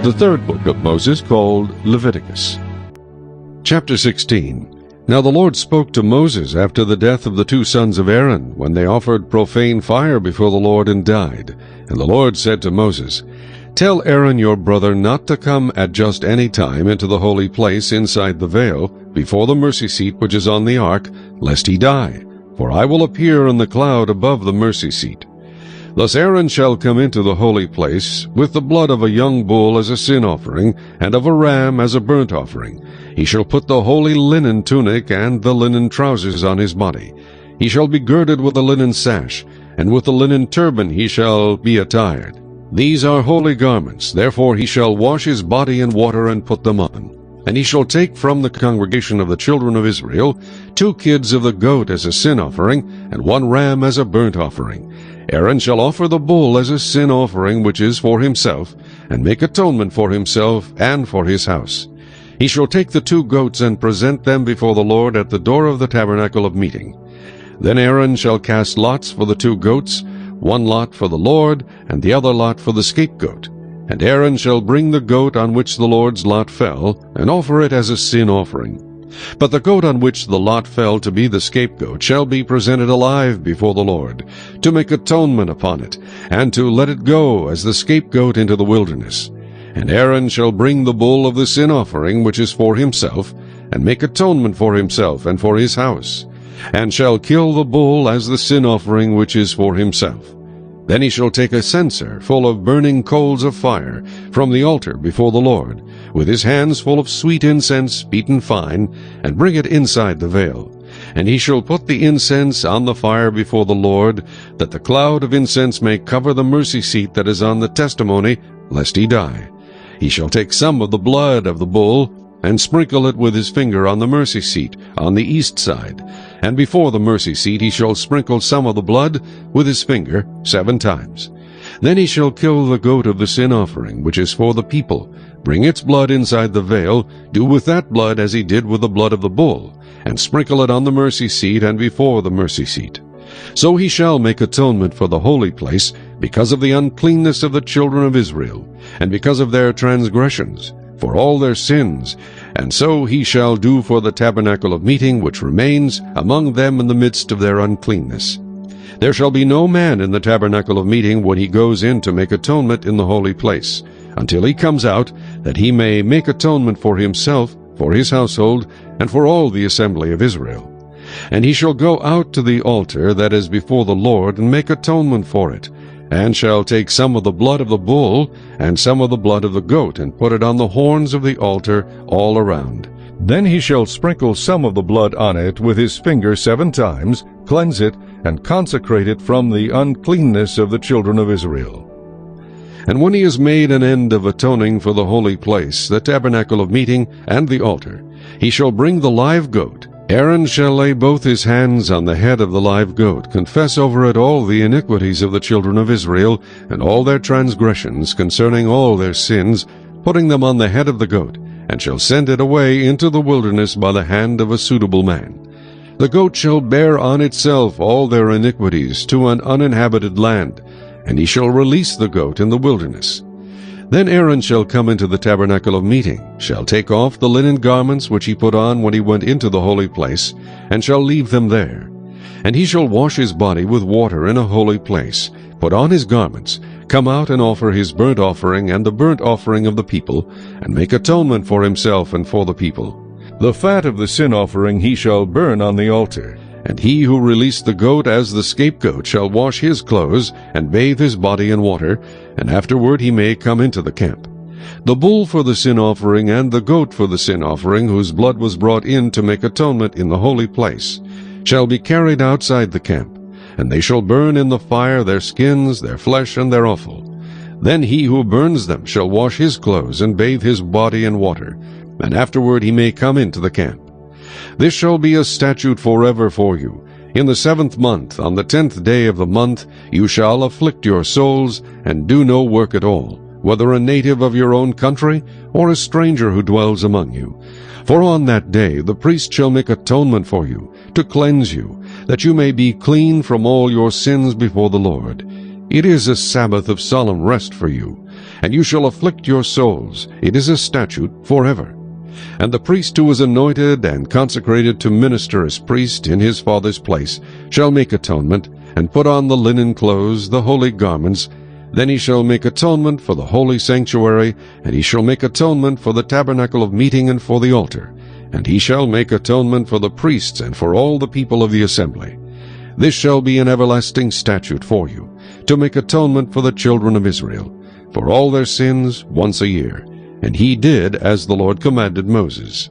The third book of Moses, called Leviticus. Chapter 16. Now the Lord spoke to Moses after the death of the two sons of Aaron, when they offered profane fire before the Lord and died. And the Lord said to Moses, Tell Aaron your brother not to come at just any time into the holy place inside the veil, before the mercy seat which is on the ark, lest he die. For I will appear in the cloud above the mercy seat. Thus Aaron shall come into the holy place with the blood of a young bull as a sin offering, and of a ram as a burnt offering. He shall put the holy linen tunic and the linen trousers on his body. He shall be girded with a linen sash, and with a linen turban he shall be attired. These are holy garments, therefore he shall wash his body in water and put them on. And he shall take from the congregation of the children of Israel 2 kids of the goat as a sin offering, and 1 ram as a burnt offering. Aaron shall offer the bull as a sin offering which is for himself, and make atonement for himself and for his house. He shall take the 2 goats and present them before the Lord at the door of the tabernacle of meeting. Then Aaron shall cast lots for the 2 goats, 1 lot for the Lord, and the other lot for the scapegoat. And Aaron shall bring the goat on which the Lord's lot fell, and offer it as a sin offering. But the goat on which the lot fell to be the scapegoat shall be presented alive before the Lord, to make atonement upon it, and to let it go as the scapegoat into the wilderness. And Aaron shall bring the bull of the sin offering which is for himself, and make atonement for himself and for his house, and shall kill the bull as the sin offering which is for himself. Then he shall take a censer full of burning coals of fire from the altar before the Lord, with his hands full of sweet incense beaten fine, and bring it inside the veil. And he shall put the incense on the fire before the Lord, that the cloud of incense may cover the mercy seat that is on the testimony, lest he die. He shall take some of the blood of the bull, and sprinkle it with his finger on the mercy seat, on the east side. And before the mercy seat he shall sprinkle some of the blood with his finger 7 times. Then he shall kill the goat of the sin offering, which is for the people, bring its blood inside the veil, do with that blood as he did with the blood of the bull, and sprinkle it on the mercy seat and before the mercy seat. So he shall make atonement for the holy place, because of the uncleanness of the children of Israel, and because of their transgressions, for all their sins, and so he shall do for the tabernacle of meeting which remains among them in the midst of their uncleanness. There shall be no man in the tabernacle of meeting when he goes in to make atonement in the holy place, until he comes out, that he may make atonement for himself, for his household, and for all the assembly of Israel. And he shall go out to the altar that is before the Lord, and make atonement for it, and shall take some of the blood of the bull, and some of the blood of the goat, and put it on the horns of the altar all around. Then he shall sprinkle some of the blood on it with his finger 7 times, cleanse it, and consecrate it from the uncleanness of the children of Israel. And when he has made an end of atoning for the holy place, the tabernacle of meeting, and the altar, he shall bring the live goat. Aaron shall lay both his hands on the head of the live goat, confess over it all the iniquities of the children of Israel, and all their transgressions concerning all their sins, putting them on the head of the goat, and shall send it away into the wilderness by the hand of a suitable man. The goat shall bear on itself all their iniquities to an uninhabited land, and he shall release the goat in the wilderness. Then Aaron shall come into the tabernacle of meeting, shall take off the linen garments which he put on when he went into the holy place, and shall leave them there. And he shall wash his body with water in a holy place, put on his garments, come out and offer his burnt offering and the burnt offering of the people, and make atonement for himself and for the people. The fat of the sin offering he shall burn on the altar. And he who released the goat as the scapegoat shall wash his clothes, and bathe his body in water, and afterward he may come into the camp. The bull for the sin offering and the goat for the sin offering, whose blood was brought in to make atonement in the holy place, shall be carried outside the camp, and they shall burn in the fire their skins, their flesh, and their offal. Then he who burns them shall wash his clothes, and bathe his body in water, and afterward he may come into the camp. This shall be a statute forever for you. In the 7th month, on the 10th day of the month, you shall afflict your souls, and do no work at all, whether a native of your own country, or a stranger who dwells among you. For on that day the priest shall make atonement for you, to cleanse you, that you may be clean from all your sins before the Lord. It is a Sabbath of solemn rest for you, and you shall afflict your souls. It is a statute forever. And the priest who is anointed and consecrated to minister as priest in his father's place shall make atonement, and put on the linen clothes, the holy garments. Then he shall make atonement for the holy sanctuary, and he shall make atonement for the tabernacle of meeting and for the altar. And he shall make atonement for the priests and for all the people of the assembly. This shall be an everlasting statute for you, to make atonement for the children of Israel, for all their sins once a year. And he did as the Lord commanded Moses.